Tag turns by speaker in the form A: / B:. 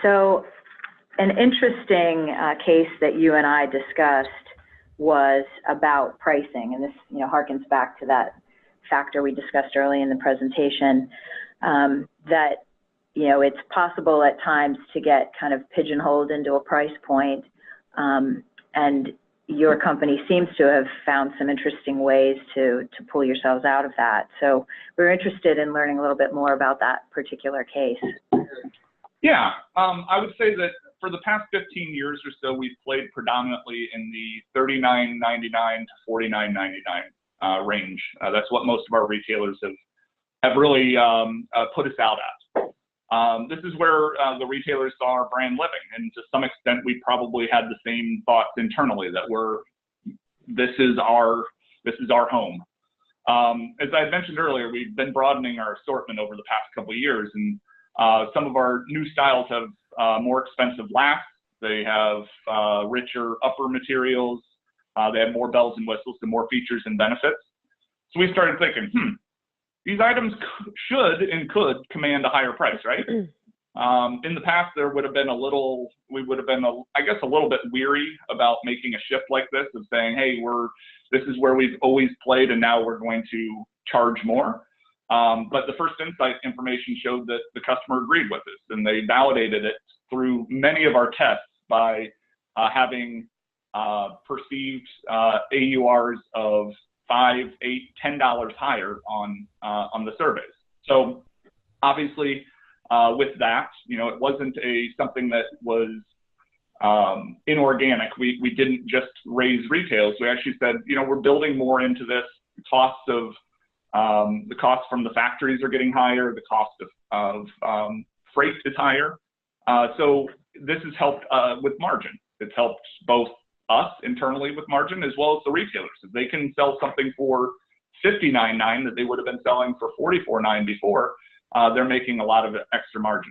A: So an interesting case that you and I discussed was about pricing, and this, harkens back to that factor we discussed early in the presentation, that, it's possible at times to get kind of pigeonholed into a price point, and your company seems to have found some interesting ways to pull yourselves out of that. So we're interested in learning a little bit more about that particular case.
B: Yeah, I would say that for the past 15 years or so, we've played predominantly in the $39.99 to $49.99 range. That's what most of our retailers have really put us out at. This is where the retailers saw our brand living, and to some extent, we probably had the same thoughts internally that this is our home. As I mentioned earlier, we've been broadening our assortment over the past couple of years, and some of our new styles have more expensive lasts. They have richer upper materials. They have more bells and whistles and more features and benefits. So we started thinking, these items should and could command a higher price, right? In the past, we would have been a little bit weary about making a shift like this, of saying, hey, this is where we've always played, and now we're going to charge more. But the first insight information showed that the customer agreed with us, and they validated it through many of our tests by having perceived AURs of $5, $8, $10 higher on the surveys. So obviously, with that, it wasn't something that was inorganic. We didn't just raise retails. We actually said, we're building more into this. The costs from the factories are getting higher. The cost of freight is higher. So this has helped with margin. It's helped both us internally with margin as well as the retailers. If they can sell something for $59.9 that they would have been selling for $44.9 before, they're making a lot of extra margin.